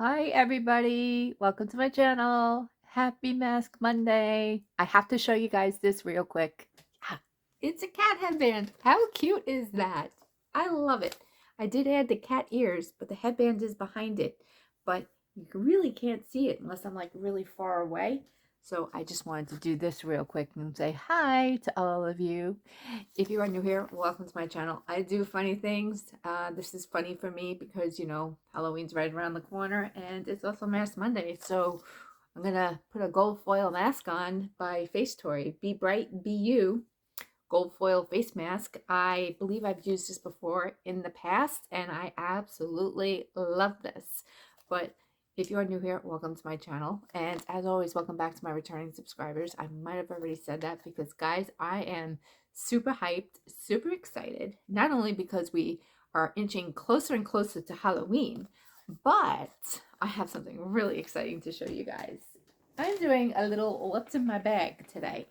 Hi everybody, welcome to my channel. Happy Mask Monday. I have to show you guys this real quick. Yeah, it's a cat headband. How cute is that? I love it. I did add the cat ears, but the headband is behind it. But you really can't see it unless I'm like really far away. So I just wanted to do this real quick and say hi to all of you. If you are new here, welcome to my channel. I do funny things. This is funny for me because, you know, Halloween's right around the corner and it's also Mask Monday. So I'm going to put a gold foil mask on by Face Tory. Be Bright, Be You gold foil face mask. I believe I've used this before in the past and I absolutely love this. But if you are new here, welcome to my channel. And as always, welcome back to my returning subscribers. I might have already said that because, guys, I am super hyped, super excited. Not only because we are inching closer and closer to Halloween, but I have something really exciting to show you guys. I'm doing a little what's in my bag today.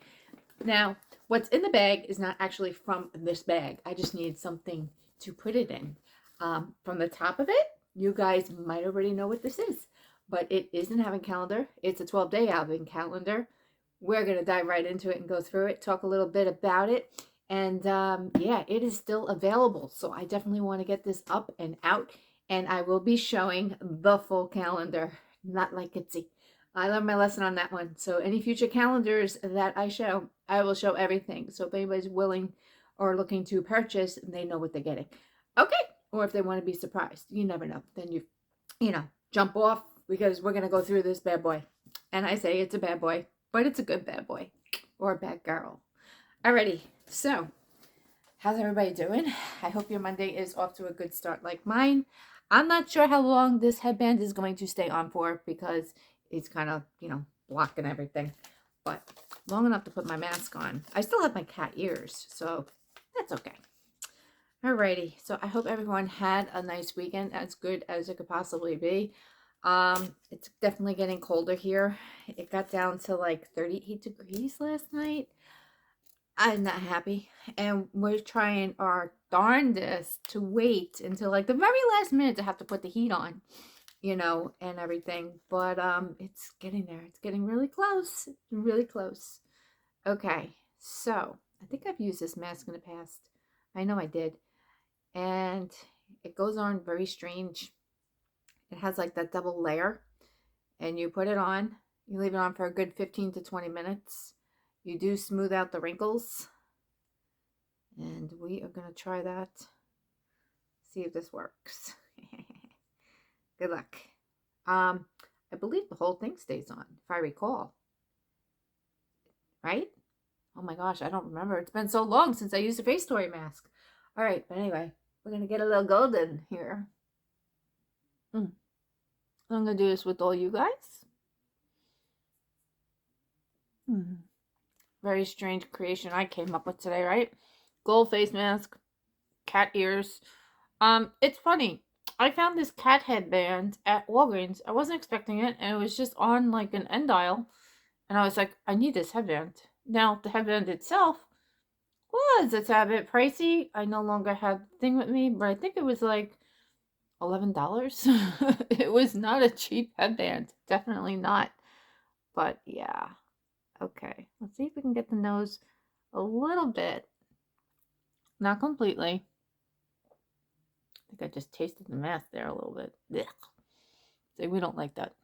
Now, what's in the bag is not actually from this bag. I just need something to put it in. From the top of it, you guys might already know what this is, but it is an advent calendar. It's a 12-day advent calendar. We're going to dive right into it and go through it, talk a little bit about it. And yeah, it is still available. So I definitely want to get this up and out. And I will be showing the full calendar, not like Itsy. I learned my lesson on that one. So any future calendars that I show, I will show everything. So if anybody's willing or looking to purchase, they know what they're getting. Okay. Or if they want to be surprised, you never know. Then you know, jump off because we're going to go through this bad boy. And I say it's a bad boy, but it's a good bad boy or a bad girl. Alrighty. So how's everybody doing? I hope your Monday is off to a good start like mine. I'm not sure how long this headband is going to stay on for because it's kind of, you know, blocking everything. But long enough to put my mask on. I still have my cat ears, so that's okay. Alrighty, so I hope everyone had a nice weekend, as good as it could possibly be. It's definitely getting colder here. It got down to like 38 degrees last night. I'm not happy, and we're trying our darndest to wait until like the very last minute to have to put the heat on, you know, and everything. But it's getting there. It's getting really close. Really close. Okay, so I think I've used this mask in the past. I know I did, and it goes on very strange. It has like that double layer, and you put it on. You leave it on for a good 15 to 20 minutes. You do smooth out the wrinkles. And we are going to try that. See if this works. Good luck. I believe the whole thing stays on, if I recall. Right? Oh my gosh, I don't remember. It's been so long since I used a Face Story mask. All right, but anyway, we're going to get a little golden here. I'm going to do this with all you guys. Very strange creation I came up with today, right? Gold face mask, cat ears. It's funny. I found this cat headband at Walgreens. I wasn't expecting it, and it was just on like an end aisle. And I was like, I need this headband. Now, the headband itself was a tad bit pricey. I no longer have the thing with me, but I think it was like $11. It was not a cheap headband. Definitely not. But yeah. Okay. Let's see if we can get the nose a little bit. Not completely. I think I just tasted the mask there a little bit. Ugh. See, we don't like that.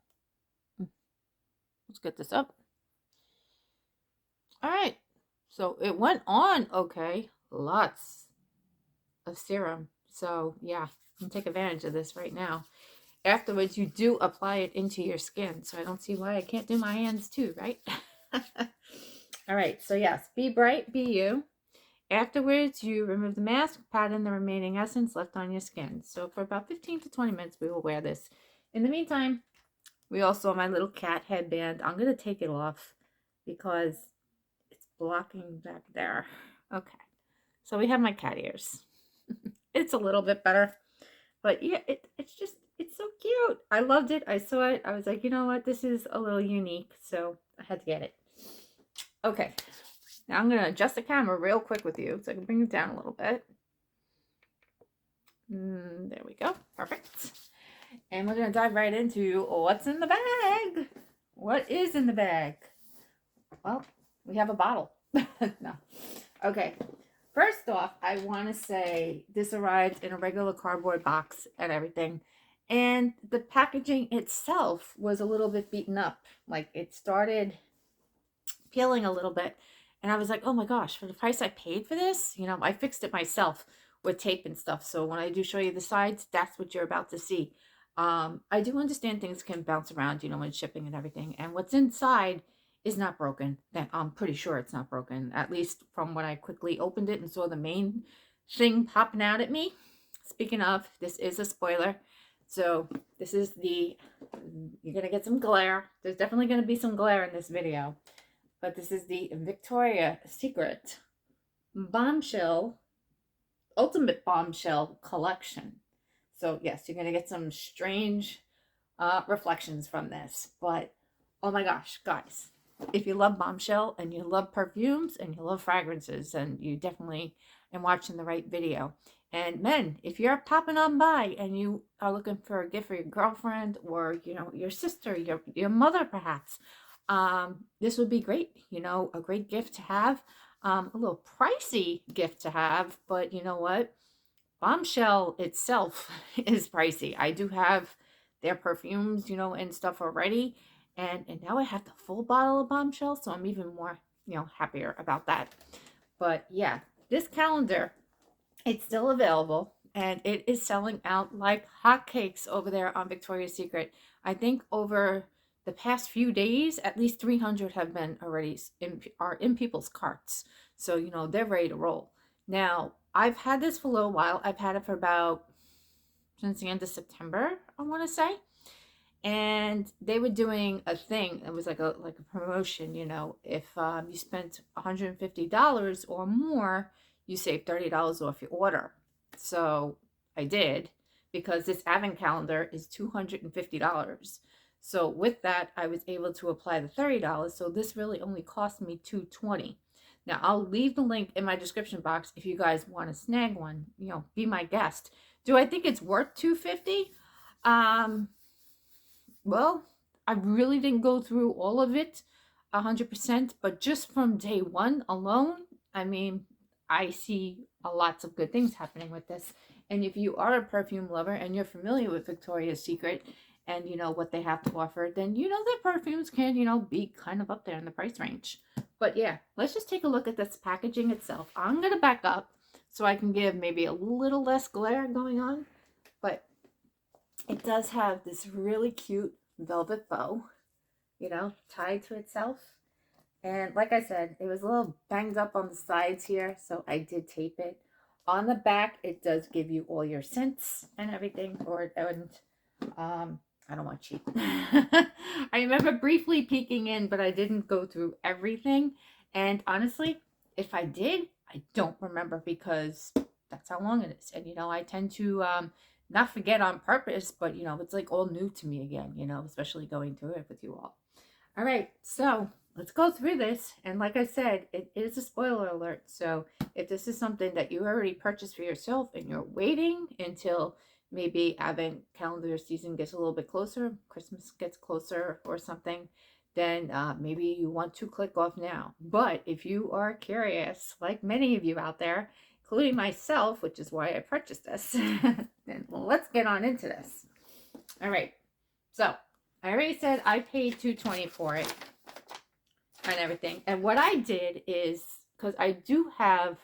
Let's get this up. All right. So it went on okay. Lots of serum. So yeah, you can take advantage of this right now. Afterwards, you do apply it into your skin. So I don't see why I can't do my hands too, right? All right. So yes, be bright, be you. Afterwards, you remove the mask, pat in the remaining essence left on your skin. So for about 15 to 20 minutes, we will wear this. In the meantime, we also have my little cat headband. I'm going to take it off because it's blocking back there. Okay. So we have my cat ears. It's a little bit better. But yeah, it's so cute. I loved it. I saw it. I was like, you know what? This is a little unique. So I had to get it. Okay. Now I'm going to adjust the camera real quick with you so I can bring it down a little bit. There we go. Perfect. And we're going to dive right into what's in the bag. What is in the bag? Well, we have a bottle. No. Okay. First off, I want to say this arrived in a regular cardboard box and everything. And the packaging itself was a little bit beaten up. Like it started peeling a little bit. And I was like, oh my gosh, for the price I paid for this, I fixed it myself with tape and stuff. So when I do show you the sides, that's what you're about to see. I do understand things can bounce around, when shipping and everything. And what's inside is not broken. I'm pretty sure it's not broken, at least from when I quickly opened it and saw the main thing popping out at me. Speaking of, this is a spoiler. So this is you're going to get some glare. There's definitely going to be some glare in this video. But this is the Victoria's Secret Bombshell, Ultimate Bombshell Collection. So yes, you're going to get some strange reflections from this. But oh my gosh, guys, if you love Bombshell and you love perfumes and you love fragrances, and you definitely am watching the right video. And men, if you're popping on by and you are looking for a gift for your girlfriend or, your sister, your mother perhaps, this would be great, a great gift to have, a little pricey gift to have, but you know what? Bombshell itself is pricey. I do have their perfumes, and stuff already, and now I have the full bottle of Bombshell, so I'm even more, happier about that. But yeah, this calendar, it's still available, and it is selling out like hotcakes over there on Victoria's Secret. I think over the past few days, at least 300 have been already are in people's carts. So, they're ready to roll. Now, I've had this for a little while. I've had it for since the end of September, I want to say. And they were doing a thing. It was like a promotion, if you spent $150 or more, you save $30 off your order. So I did, because this advent calendar is $250. So with that, I was able to apply the $30. So this really only cost me $220. Now I'll leave the link in my description box if you guys want to snag one. Be my guest. Do I think it's worth $250? Well, I really didn't go through all of it 100%, but just from day one alone, I mean, I see lots of good things happening with this. And if you are a perfume lover and you're familiar with Victoria's Secret and you know what they have to offer, then their perfumes can, be kind of up there in the price range. But yeah, let's just take a look at this packaging itself. I'm going to back up so I can give maybe a little less glare going on. But it does have this really cute velvet bow, tied to itself. And like I said, it was a little banged up on the sides here, so I did tape it. On the back, it does give you all your scents and everything. I don't want cheap. I remember briefly peeking in, but I didn't go through everything. And honestly, if I did, I don't remember, because that's how long it is. And, I tend to not forget on purpose, but, it's like all new to me again, especially going through it with you all. All right, so let's go through this. And like I said, it is a spoiler alert. So if this is something that you already purchased for yourself and you're waiting until maybe Advent calendar season gets a little bit closer, Christmas gets closer or something, then maybe you want to click off now. But if you are curious, like many of you out there, including myself, which is why I purchased this, then let's get on into this. All right, so I already said I paid $220 for it and everything. And what I did is, because I do have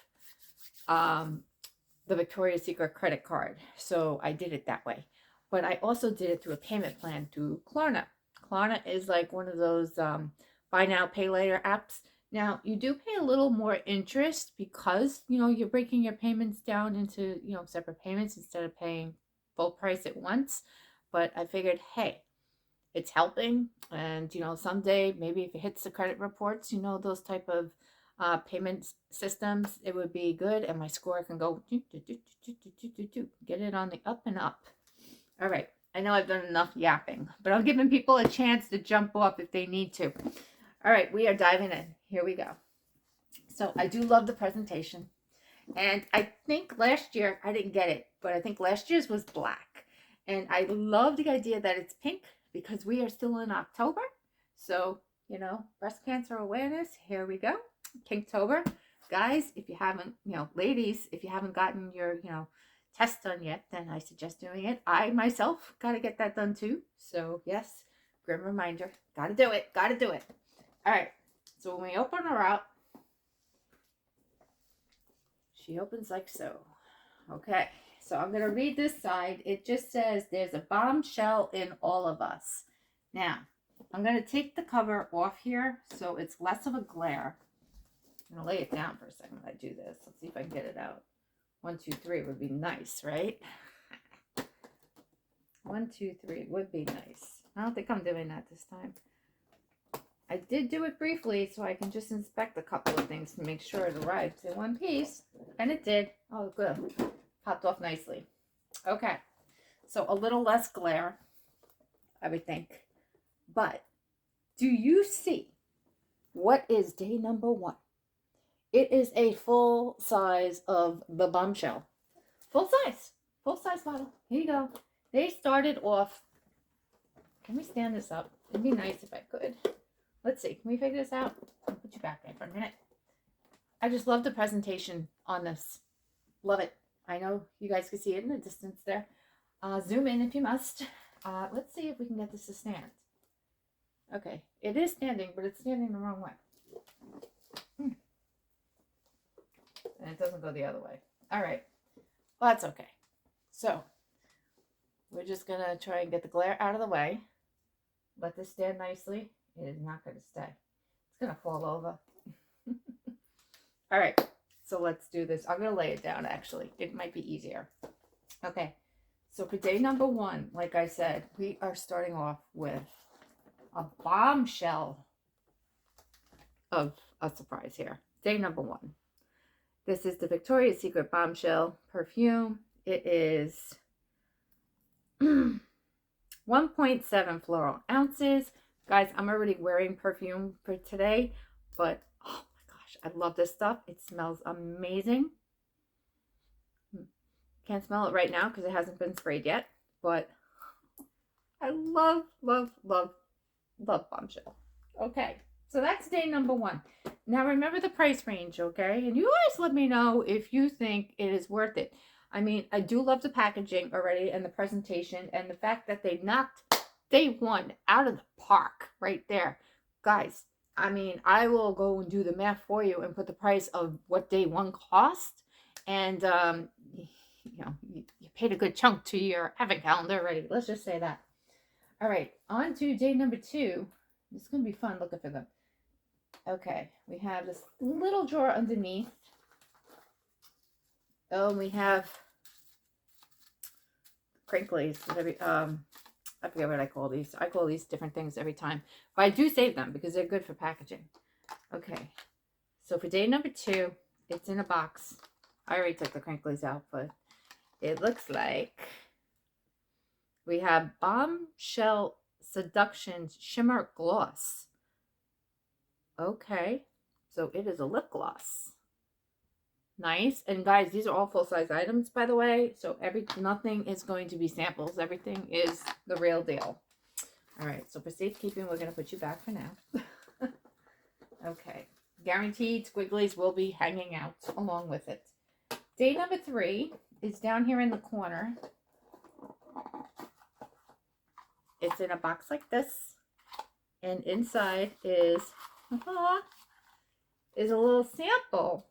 the Victoria's Secret credit card, so I did it that way. But I also did it through a payment plan through Klarna. Klarna is like one of those buy now, pay later apps. Now, you do pay a little more interest because, you're breaking your payments down into, separate payments instead of paying full price at once. But I figured, hey, it's helping. And, someday, maybe if it hits the credit reports, those type of payment systems, it would be good. And my score can go, get it on the up and up. All right. I know I've done enough yapping, but I'm giving people a chance to jump off if they need to. All right, we are diving in. Here we go. So I do love the presentation. And I think last year, I didn't get it, but I think last year's was black. And I love the idea that it's pink because we are still in October. So, you know, breast cancer awareness, here we go. Pinktober. Guys, if you haven't, you know, ladies, if you haven't gotten your, you know, test done yet, then I suggest doing it. I myself got to get that done too. So, yes, grim reminder. Got to do it. Got to do it. All right. So, when we open her up, she opens like so. Okay. So I'm going to read this side. It just says there's a bombshell in all of us. Now, I'm going to take the cover off here so it's less of a glare. I'm going to lay it down for a second when I do this. Let's see if I can get it out. 1, 2, 3 would be nice, right? 1, 2, 3 would be nice. I don't think I'm doing that this time. I did do it briefly so I can just inspect a couple of things to make sure it arrived in one piece. And it did. Oh, good. Popped off nicely. Okay, so a little less glare, I would think. But do you see what is day number 1? It is a full size of the Bombshell. Full size bottle. Here you go. They started off. Can we stand this up? It'd be nice if I could. Let's see. Can we figure this out? I'll put you back there for a minute. I just love the presentation on this. Love it. I know you guys can see it in the distance there. Zoom in if you must. Let's see if we can get this to stand. Okay, it is standing, but it's standing the wrong way. And it doesn't go the other way. All right, well, that's okay. So, we're just going to try and get the glare out of the way. Let this stand nicely. It is not going to stay. It's going to fall over. All right. So let's do this. I'm going to lay it down, actually. It might be easier. Okay. So for day number 1, like I said, we are starting off with a bombshell of a surprise here. Day number 1. This is the Victoria's Secret Bombshell perfume. It is 1.7 floral ounces. Guys, I'm already wearing perfume for today, but oh, I love this stuff. It smells amazing. Can't smell it right now because it hasn't been sprayed yet, but I love, love, love, love Bombshell. Okay, so that's day number 1. Now remember the price range, okay? And you guys let me know if you think it is worth it. I mean, I do love the packaging already and the presentation and the fact that they knocked day 1 out of the park right there. Guys, I mean, I will go and do the math for you and put the price of what day 1 cost. And, you know, you paid a good chunk to your advent calendar already. Let's just say that. All right, on to day number 2. It's going to be fun looking for them. Okay, we have this little drawer underneath. Oh, and we have crinklies. I forget what I call these. I call these different things every time. But I do save them because they're good for packaging. Okay. So for day number 2, it's in a box. I already took the crinklies out, but it looks like we have Bombshell Seduction Shimmer Gloss. Okay. So it is a lip gloss. Nice. And guys, these are all full-size items, by the way. So nothing is going to be samples. Everything is the real deal. All right. So for safekeeping, we're going to put you back for now. Okay. Guaranteed squigglies will be hanging out along with it. Day number 3 is down here in the corner. It's in a box like this. And inside is a little sample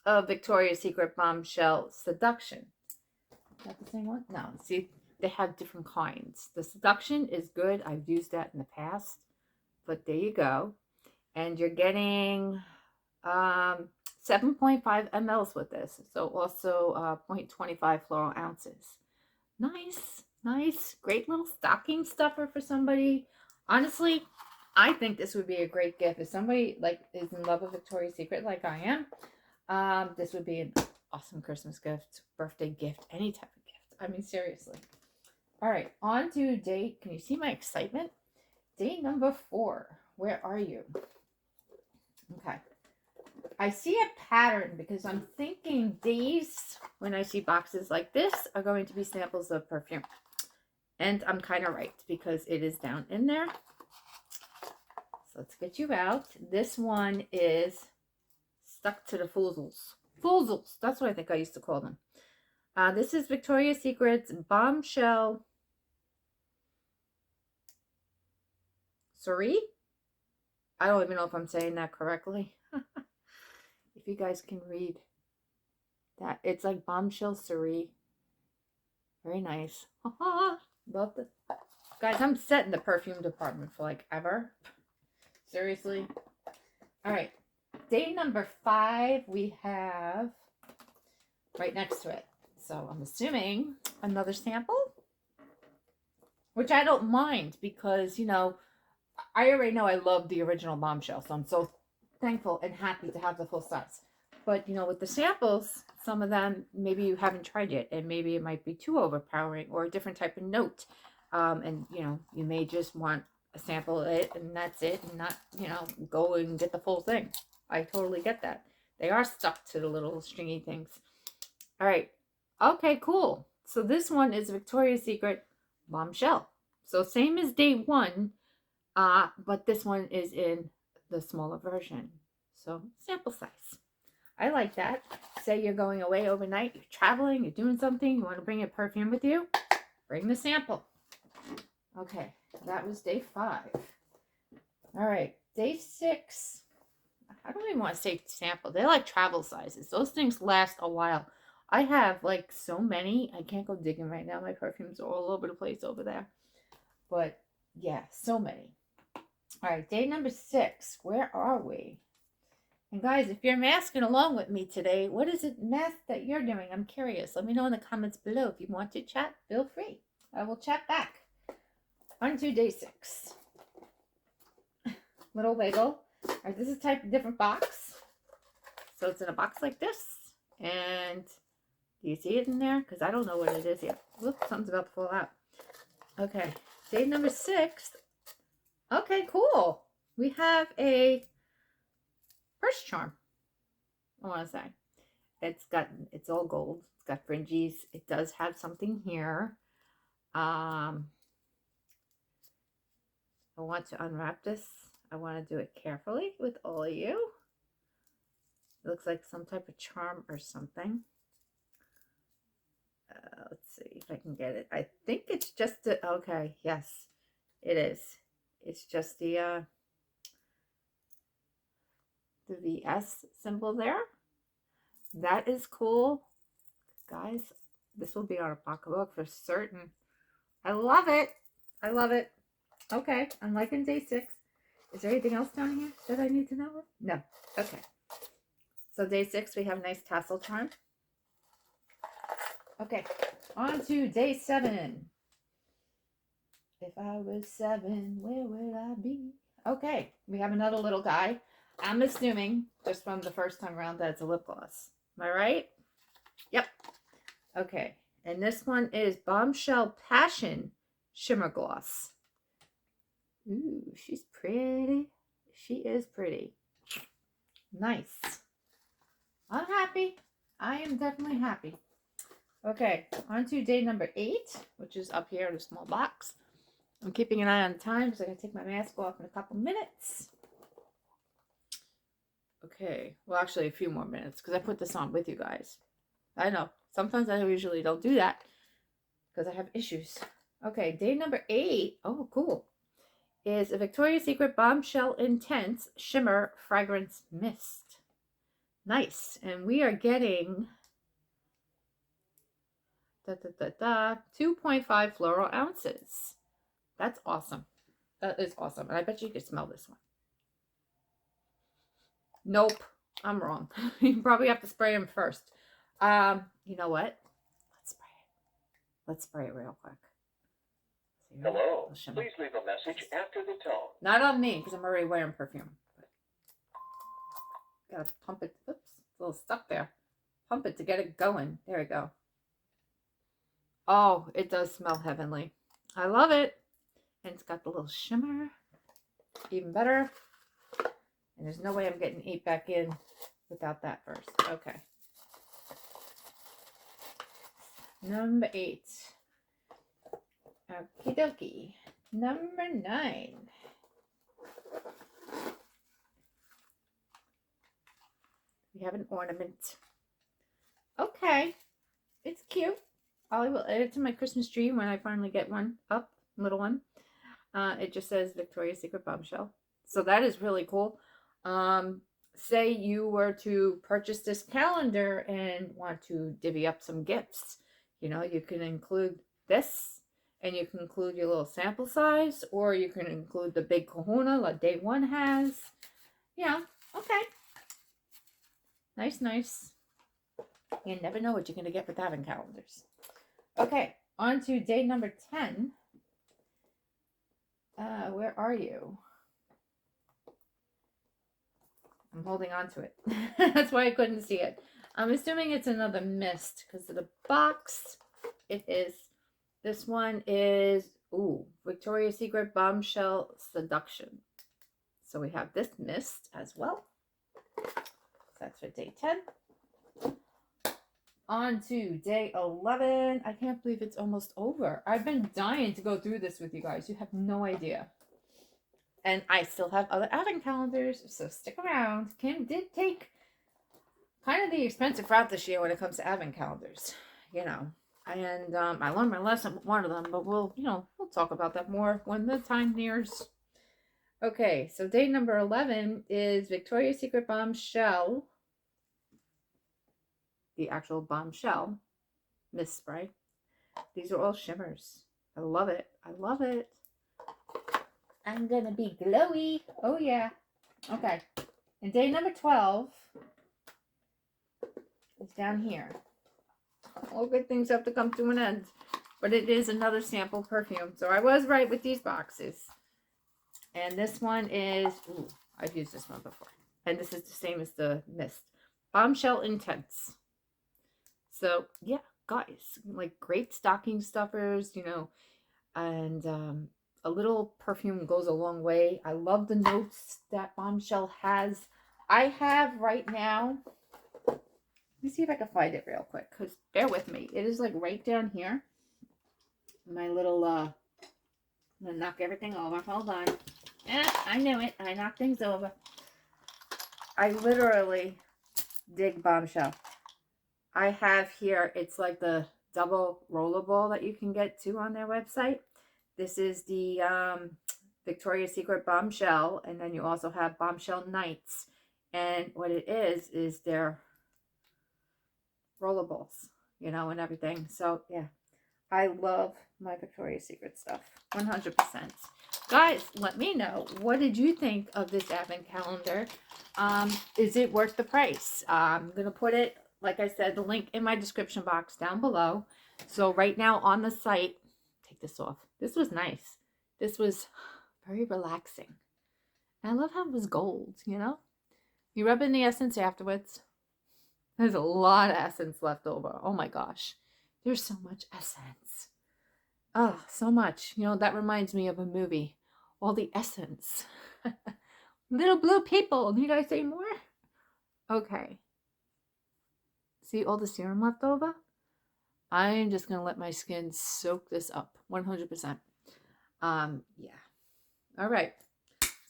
of Victoria's Secret Bombshell Seduction. Is that the same one? No. See, they have different kinds. The Seduction is good. I've used that in the past. But there you go. And you're getting 7.5 mLs with this. So also 0.25 floral ounces. Nice. Nice. Great little stocking stuffer for somebody. Honestly, I think this would be a great gift. If somebody like is in love with Victoria's Secret like I am, this would be an awesome Christmas gift, birthday gift, any type of gift. I mean, seriously. All right, on to day, can you see my excitement? Day number 4. Where are you? Okay. I see a pattern because I'm thinking these, when I see boxes like this, are going to be samples of perfume. And I'm kind of right because it is down in there. So let's get you out. This one is stuck to the foozles. Foozles, that's what I think I used to call them. This is Victoria's Secret's Bombshell Cerise. I don't even know if I'm saying that correctly. If you guys can read that. It's like Bombshell Cerise. Very nice. Love this. Guys, I'm set in the perfume department for like ever. Seriously. All right. Day number 5, we have right next to it. So I'm assuming another sample, which I don't mind because, you know, I already know I love the original Bombshell. So I'm so thankful and happy to have the full size. But, you know, with the samples, some of them maybe you haven't tried yet, and maybe it might be too overpowering or a different type of note. And, you know, you may just want a sample of it and that's it, and not, you know, go and get the full thing. I totally get that. They are stuck to the little stringy things. All right. Okay, cool. So this one is Victoria's Secret Bombshell. So same as day 1, but this one is in the smaller version. So sample size. I like that. Say you're going away overnight, you're traveling, you're doing something, you want to bring a perfume with you, bring the sample. Okay, that was day 5. All right, day 6. I don't even want to say sample. They're like travel sizes. Those things last a while. I have like so many. I can't go digging right now. My perfumes are all over the place over there. But yeah, so many. All right, day number 6. Where are we? And guys, if you're masking along with me today, what is it mask that you're doing? I'm curious. Let me know in the comments below. If you want to chat, feel free. I will chat back. On to day 6. Little wiggle. All right, this is a type of different box. So it's in a box like this. And do you see it in there? Because I don't know what it is yet. Look, something's about to fall out. Okay, day number 6. Okay, cool. We have a purse charm, I want to say. It's all gold. It's got fringes. It does have something here. I want to unwrap this. I want to do it carefully with all of you. It looks like some type of charm or something. Let's see if I can get it. I think it's just okay, yes, it is. It's just the VS symbol there. That is cool. Guys, this will be our pocketbook for certain. I love it. I love it. Okay, I'm liking day 6. Is there anything else down here that I need to know? No. Okay. So day 6, we have a nice tassel charm. Okay, on to day 7. If I was 7, where would I be? Okay, we have another little guy. I'm assuming, just from the first time around, that it's a lip gloss. Am I right? Yep. Okay, and this one is Bombshell Passion Shimmer Gloss. Ooh, she's pretty. She is pretty. Nice. I'm happy. I am definitely happy. Okay, on to day number 8, which is up here in a small box. I'm keeping an eye on the time because I'm going to take my mask off in a couple minutes. Okay, well, actually a few more minutes because I put this on with you guys. I know, sometimes I usually don't do that because I have issues. Okay, day number 8. Oh, cool. Is a Victoria's Secret Bombshell Intense Shimmer Fragrance Mist. Nice. And we are getting 2.5 floral ounces. That's awesome. That is awesome. And I bet you could smell this one. Nope. I'm wrong. You probably have to spray them first. You know what? Let's spray it. Let's spray it real quick. Hello. Please leave a message after the tone. Not on me, because I'm already wearing perfume. Gotta pump it. Oops, it's a little stuck there. Pump it to get it going. There we go. Oh, it does smell heavenly. I love it. And it's got the little shimmer. Even better. And there's no way I'm getting 8 back in without that first. Okay. Number 8. Okie dokie. Number 9. We have an ornament. Okay. It's cute. I will add it to my Christmas tree when I finally get one up. Little one. It just says Victoria's Secret Bombshell. So that is really cool. Say you were to purchase this calendar and want to divvy up some gifts. You know, you can include this, and you can include your little sample size, or you can include the big kahuna like day one has. Yeah, okay. Nice, nice. You never know what you're going to get with advent calendars. Okay, on to day number 10. Where are you? I'm holding on to it. That's why I couldn't see it. I'm assuming it's another mist because of the box. It is. This one is, Victoria's Secret Bombshell Seduction. So we have this mist as well. So that's for day 10. On to day 11. I can't believe it's almost over. I've been dying to go through this with you guys. You have no idea. And I still have other advent calendars, so stick around. Kim did take kind of the expensive route this year when it comes to advent calendars, you know. And I learned my lesson with one of them, but we'll talk about that more when the time nears. Okay, so day number 11 is Victoria's Secret Bombshell. The actual Bombshell mist spray. These are all shimmers. I love it. I love it. I'm gonna be glowy. Oh yeah. Okay. And day number 12 is down here. All good things have to come to an end. But it is another sample perfume. So I was right with these boxes. And this one is, I've used this one before. And this is the same as the mist. Bombshell Intense. So yeah, guys, like great stocking stuffers, you know, and a little perfume goes a long way. I love the notes that Bombshell has. I have right now, let me see if I can find it real quick, because bear with me. It is like right down here. My little, I'm going to knock everything over. Hold on. I knew it. I knocked things over. I literally dig Bombshell. I have here, it's like the double rollerball that you can get too on their website. This is the Victoria's Secret Bombshell, and then you also have Bombshell Nights. And what it is their rollerballs, you know, and everything. So, yeah, I love my Victoria's Secret stuff, 100%. Guys, let me know, what did you think of this advent calendar? Is it worth the price? I'm going to put it, like I said, the link in my description box down below. So right now on the site, take this off. This was nice. This was very relaxing. And I love how it was gold, you know? You rub in the essence afterwards. There's a lot of essence left over. Oh my gosh. There's so much essence. Oh, so much. You know, that reminds me of a movie. All the essence. Little blue people. Need I say more? Okay. See all the serum left over? I'm just going to let my skin soak this up. 100%. Yeah. All right.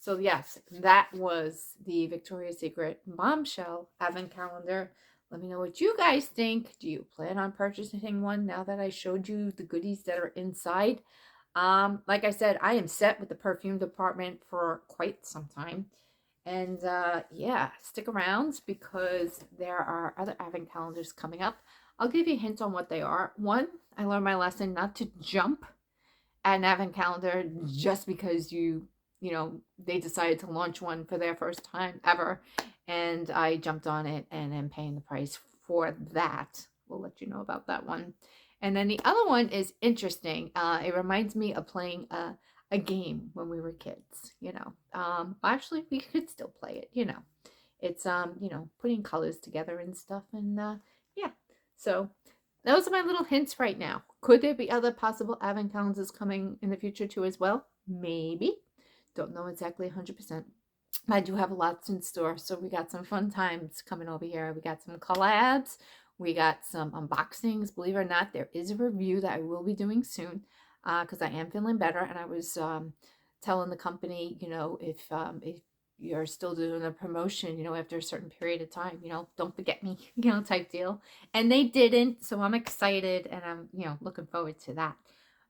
So yes, that was the Victoria's Secret Bombshell Advent Calendar. Let me know what you guys think. Do you plan on purchasing one now that I showed you the goodies that are inside? Like I said, I am set with the perfume department for quite some time. And yeah, stick around because there are other advent calendars coming up. I'll give you a hint on what they are. One, I learned my lesson not to jump at an advent calendar just because you know, they decided to launch one for their first time ever. And I jumped on it and am paying the price for that. We'll let you know about that one. And then the other one is interesting. It reminds me of playing a game when we were kids, you know. Actually, we could still play it, you know. It's, you know, putting colors together and stuff. And yeah, so those are my little hints right now. Could there be other possible advent calendars coming in the future too as well? Maybe. Don't know exactly 100%. I do have lots in store, so we got some fun times coming over here. We got some collabs, we got some unboxings. Believe it or not, there is a review that I will be doing soon because I am feeling better. And I was telling the company, if you're still doing a promotion, after a certain period of time, don't forget me, type deal. And they didn't, so I'm excited and I'm, looking forward to that.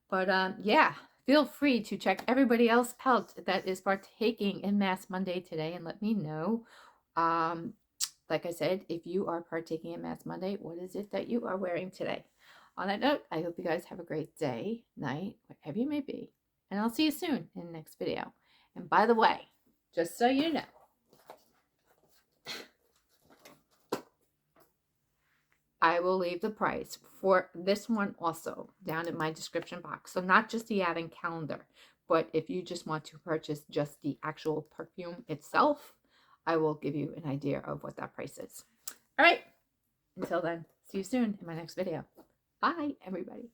But yeah, feel free to check everybody else out that is partaking in Mask Monday today and let me know. Um, like I said, if you are partaking in Mask Monday, what is it that you are wearing today? On that note, I hope you guys have a great day, night, whatever you may be. And I'll see you soon in the next video. And by the way, just so you know, I will leave the price for this one also down in my description box. So not just the advent calendar, but if you just want to purchase just the actual perfume itself, I will give you an idea of what that price is. All right. Until then, see you soon in my next video. Bye, everybody.